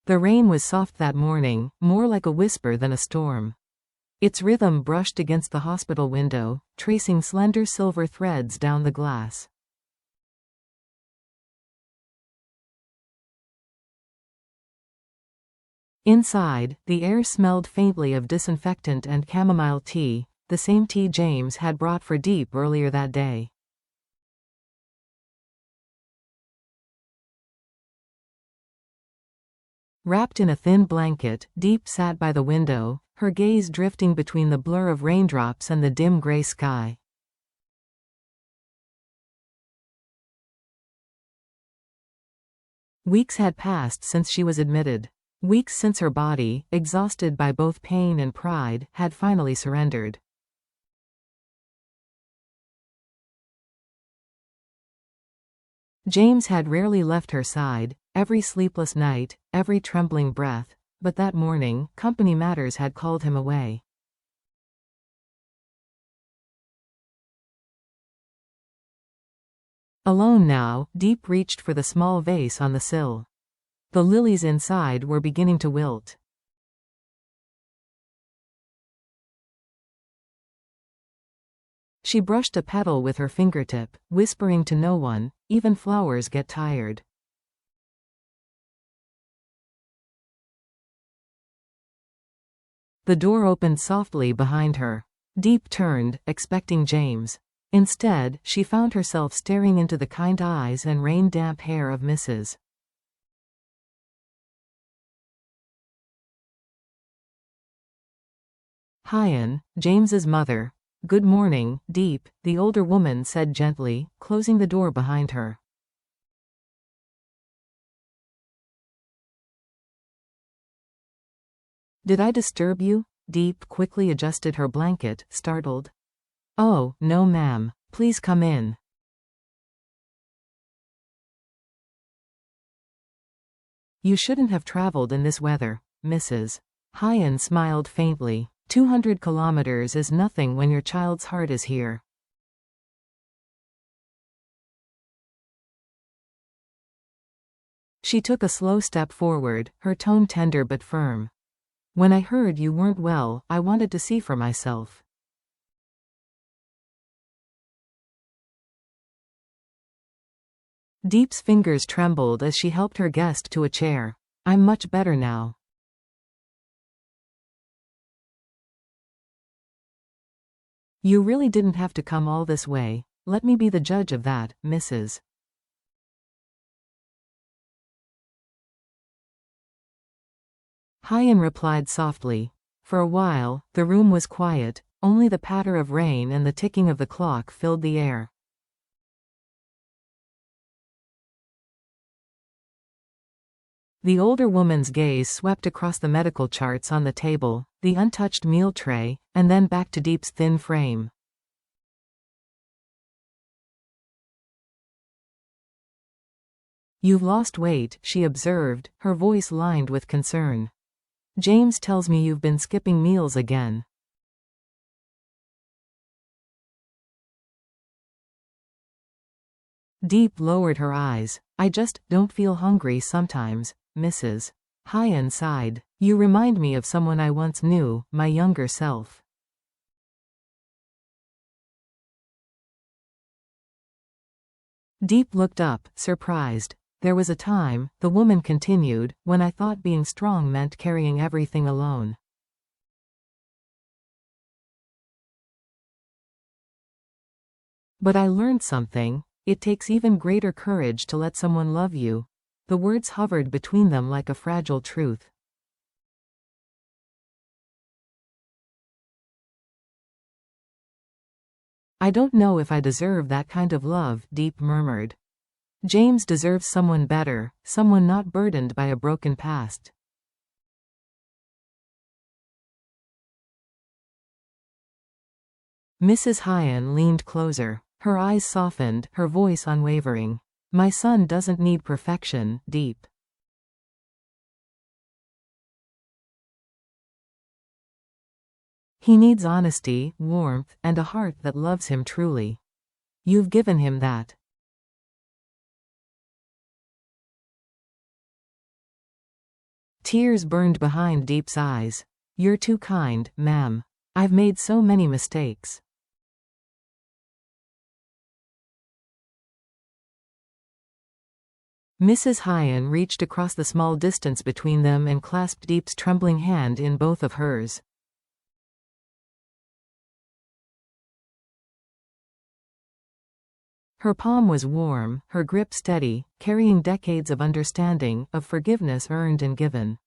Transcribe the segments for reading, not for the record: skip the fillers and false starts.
The rain was soft that morning, more like a whisper than a storm. Its rhythm brushed against the hospital window, tracing slender silver threads down the glass. Inside, the air smelled faintly of disinfectant and chamomile tea, the same tea James had brought for Deep earlier that day. Wrapped in a thin blanket, Deep sat by the window, her gaze drifting between the blur of raindrops and the dim gray sky. Weeks had passed since she was admitted. Weeks since her body, exhausted by both pain and pride, had finally surrendered. James had rarely left her side, every sleepless night, every trembling breath, but that morning, company matters had called him away. Alone now, Deep reached for the small vase on the sill. The lilies inside were beginning to wilt. She brushed a petal with her fingertip, whispering to no one, "Even flowers get tired." The door opened softly behind her. Deep turned, expecting James. Instead, she found herself staring into the kind eyes and rain-damp hair of Mrs. Hyan, James's mother. "Good morning, Deep," the older woman said gently, closing the door behind her. "Did I disturb you?" Deep quickly adjusted her blanket, startled. "Oh, no ma'am. Please come in." "You shouldn't have traveled in this weather, Mrs. Hyan smiled faintly. 200 kilometers is nothing when your child's heart is here." She took a slow step forward, her tone tender but firm. "When I heard you weren't well, I wanted to see for myself." Deep's fingers trembled as she helped her guest to a chair. "I'm much better now." "You really didn't have to come all this way. Let me be the judge of that, Mrs. Hyan replied softly. For a while, the room was quiet, only the patter of rain and the ticking of the clock filled the air. The older woman's gaze swept across the medical charts on the table, the untouched meal tray, and then back to Deep's thin frame. "You've lost weight," she observed, her voice lined with concern. "James tells me you've been skipping meals again." Deep lowered her eyes. "I just don't feel hungry sometimes, Mrs. Hyan sighed. "You remind me of someone I once knew, my younger self." Deep looked up, surprised. "There was a time," the woman continued, "when I thought being strong meant carrying everything alone. But I learned something. It takes even greater courage to let someone love you." The words hovered between them like a fragile truth. "I don't know if I deserve that kind of love," Deep murmured. "James deserves someone better, someone not burdened by a broken past." Mrs. Hyan leaned closer. Her eyes softened, her voice unwavering. "My son doesn't need perfection, Deep. He needs honesty, warmth, and a heart that loves him truly. You've given him that." Tears burned behind Deep's eyes. You're too kind, ma'am. I've made so many mistakes. Mrs. Hyen reached across the small distance between them and clasped Deep's trembling hand in both of hers. Her palm was warm, her grip steady, carrying decades of understanding, of forgiveness earned and given.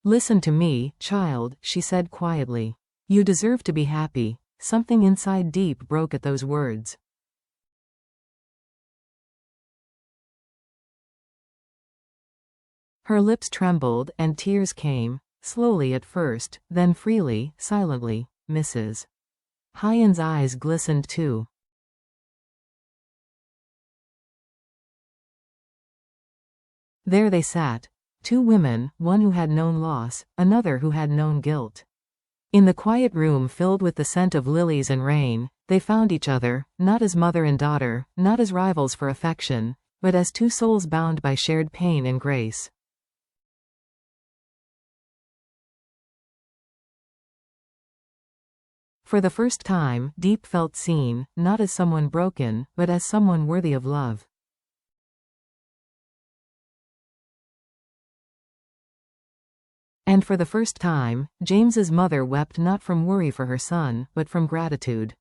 Listen to me, child, she said quietly. You deserve to be happy. Something inside Deep broke at those words. Her lips trembled, and tears came, slowly at first, then freely, silently. Mrs. Hyen's eyes glistened too. There they sat. Two women, one who had known loss, another who had known guilt. In the quiet room filled with the scent of lilies and rain, they found each other, not as mother and daughter, not as rivals for affection, but as two souls bound by shared pain and grace. For the first time, Deep felt seen, not as someone broken, but as someone worthy of love. And for the first time, James's mother wept not from worry for her son, but from gratitude.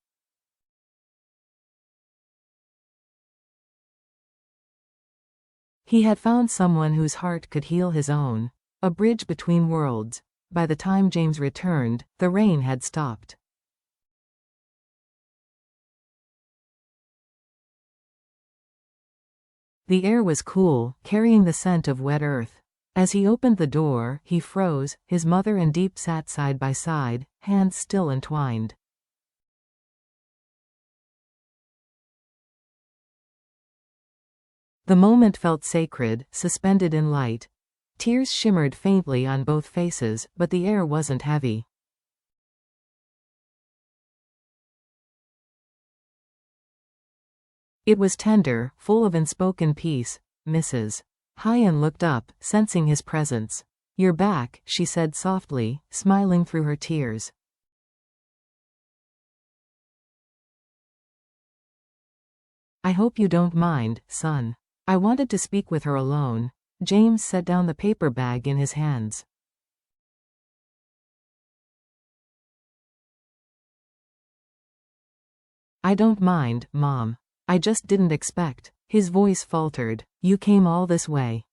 He had found someone whose heart could heal his own. A bridge between worlds. By the time James returned, the rain had stopped. The air was cool, carrying the scent of wet earth. As he opened the door, he froze. His mother and Deep sat side by side, hands still entwined. The moment felt sacred, suspended in light. Tears shimmered faintly on both faces, but the air wasn't heavy. It was tender, full of unspoken peace. Mrs. Hyen looked up, sensing his presence. You're back, she said softly, smiling through her tears. I hope you don't mind, son. I wanted to speak with her alone. James set down the paper bag in his hands. I don't mind, Mom. I just didn't expect. His voice faltered. You came all this way.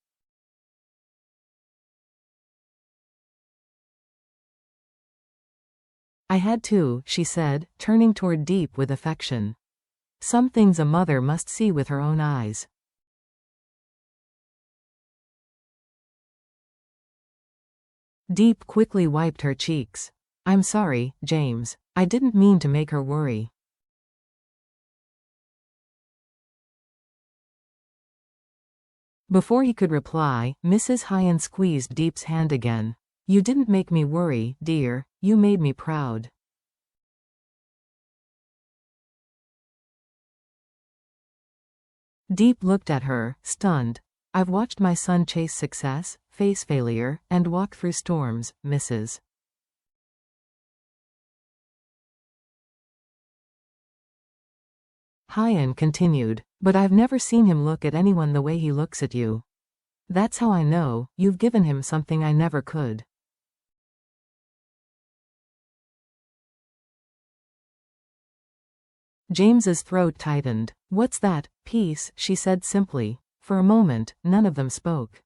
I had to, she said, turning toward Deep with affection. Some things a mother must see with her own eyes. Deep quickly wiped her cheeks. I'm sorry, James. I didn't mean to make her worry. Before he could reply, Mrs. Hyen squeezed Deep's hand again. You didn't make me worry, dear. You made me proud. Deep looked at her, stunned. I've watched my son chase success, face failure, and walk through storms, Mrs. Hyen continued, but I've never seen him look at anyone the way he looks at you. That's how I know, you've given him something I never could. James's throat tightened. What's that? Peace, she said simply. For a moment, none of them spoke.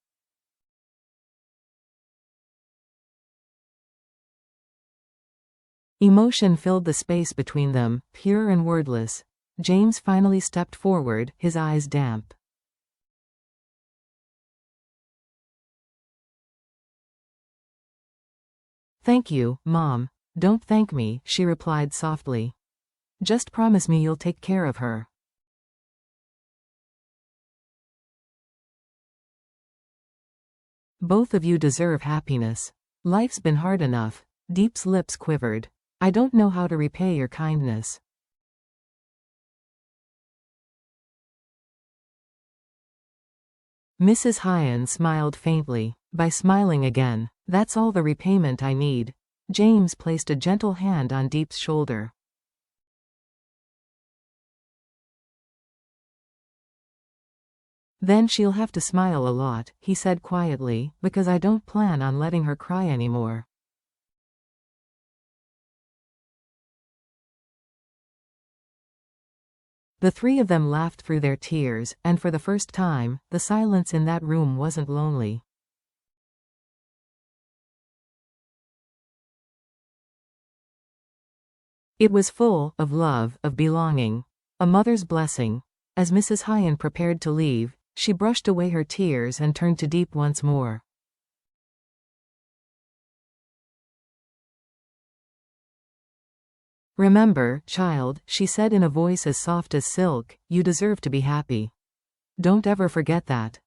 Emotion filled the space between them, pure and wordless. James finally stepped forward, his eyes damp. Thank you, Mom. Don't thank me, she replied softly. Just promise me you'll take care of her. Both of you deserve happiness. Life's been hard enough. Deep's lips quivered. I don't know how to repay your kindness. Mrs. Hyen smiled faintly. By smiling again. That's all the repayment I need. James placed a gentle hand on Deep's shoulder. Then she'll have to smile a lot, he said quietly, because I don't plan on letting her cry anymore. The three of them laughed through their tears, and for the first time, the silence in that room wasn't lonely. It was full of love, of belonging. A mother's blessing. As Mrs. Hyen prepared to leave, she brushed away her tears and turned to Deep once more. Remember, child, she said in a voice as soft as silk, you deserve to be happy. Don't ever forget that.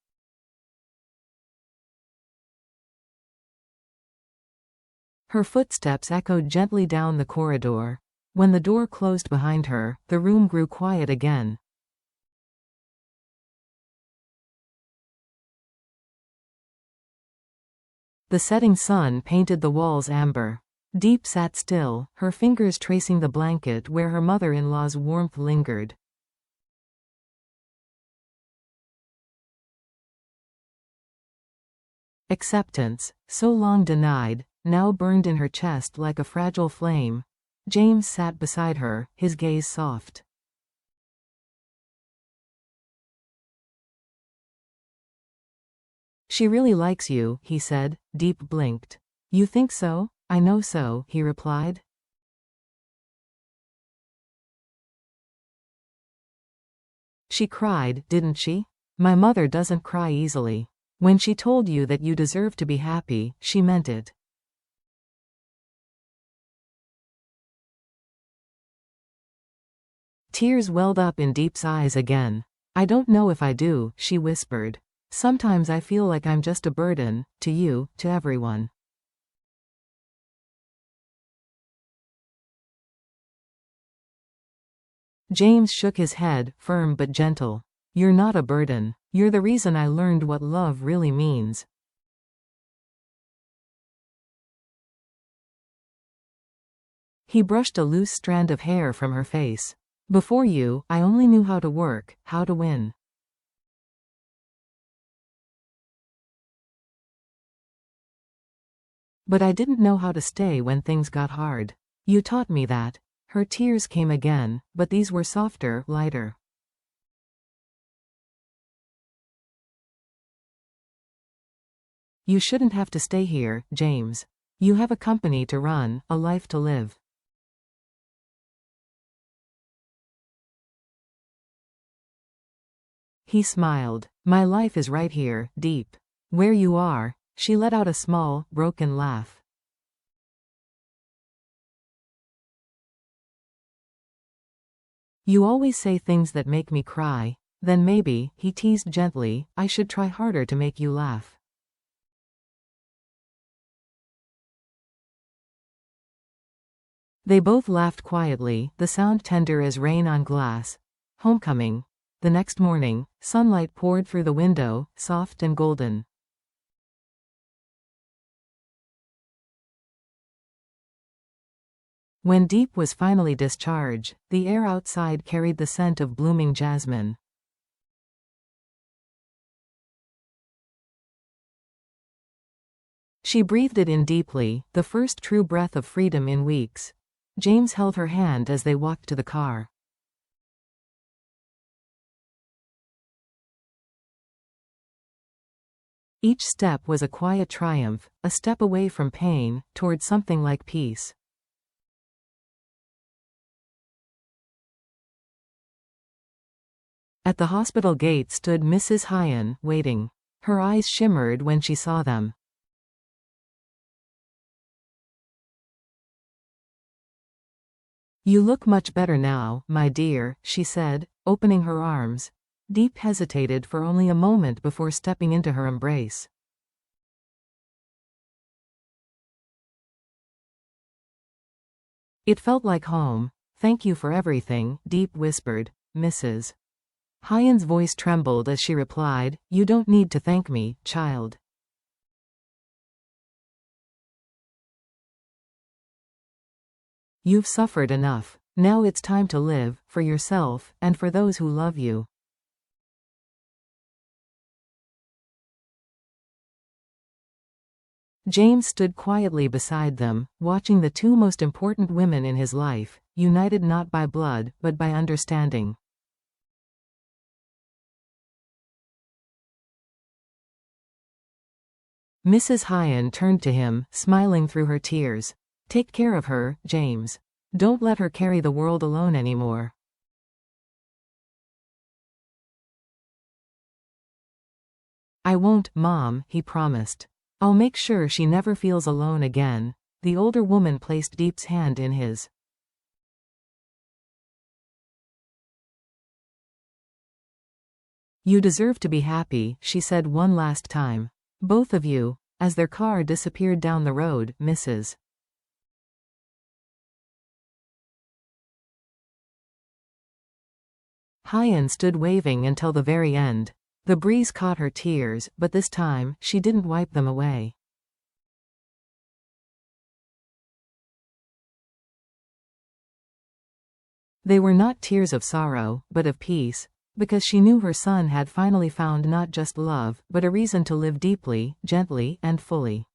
Her footsteps echoed gently down the corridor. When the door closed behind her, the room grew quiet again. The setting sun painted the walls amber. Deep sat still, her fingers tracing the blanket where her mother-in-law's warmth lingered. Acceptance, so long denied, now burned in her chest like a fragile flame. James sat beside her, his gaze soft. She really likes you, he said. Deep blinked. You think so? I know so, he replied. She cried, didn't she? My mother doesn't cry easily. When she told you that you deserve to be happy, she meant it. Tears welled up in Deep's eyes again. I don't know if I do, she whispered. Sometimes I feel like I'm just a burden, to you, to everyone. James shook his head, firm but gentle. You're not a burden. You're the reason I learned what love really means. He brushed a loose strand of hair from her face. Before you, I only knew how to work, how to win. But I didn't know how to stay when things got hard. You taught me that. Her tears came again, but these were softer, lighter. You shouldn't have to stay here, James. You have a company to run, a life to live. He smiled. My life is right here, Deep. Where you are. She let out a small, broken laugh. You always say things that make me cry. Then maybe, he teased gently, I should try harder to make you laugh. They both laughed quietly, the sound tender as rain on glass. Homecoming. The next morning, sunlight poured through the window, soft and golden. When Deep was finally discharged, the air outside carried the scent of blooming jasmine. She breathed it in deeply, the first true breath of freedom in weeks. James held her hand as they walked to the car. Each step was a quiet triumph, a step away from pain, toward something like peace. At the hospital gate stood Mrs. Hyen, waiting. Her eyes shimmered when she saw them. You look much better now, my dear, she said, opening her arms. Deep hesitated for only a moment before stepping into her embrace. It felt like home. Thank you for everything, Deep whispered. Mrs. Hyen's voice trembled as she replied, "You don't need to thank me, child. You've suffered enough. Now it's time to live, for yourself, and for those who love you." James stood quietly beside them, watching the two most important women in his life, united not by blood, but by understanding. Mrs. Hyen turned to him, smiling through her tears. "Take care of her, James. Don't let her carry the world alone anymore." "I won't, Mom," he promised. "I'll make sure she never feels alone again." The older woman placed Deep's hand in his. "You deserve to be happy," she said one last time. "Both of you." As their car disappeared down the road, Mrs. Hyen stood waving until the very end. The breeze caught her tears, but this time, she didn't wipe them away. They were not tears of sorrow, but of peace, because she knew her son had finally found not just love, but a reason to live deeply, gently, and fully.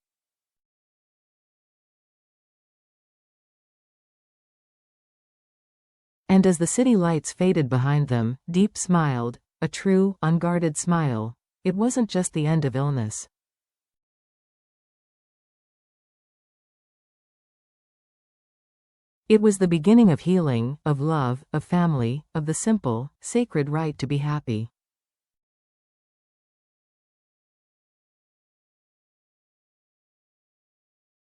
And as the city lights faded behind them, Deep smiled, a true, unguarded smile. It wasn't just the end of illness. It was the beginning of healing, of love, of family, of the simple, sacred right to be happy.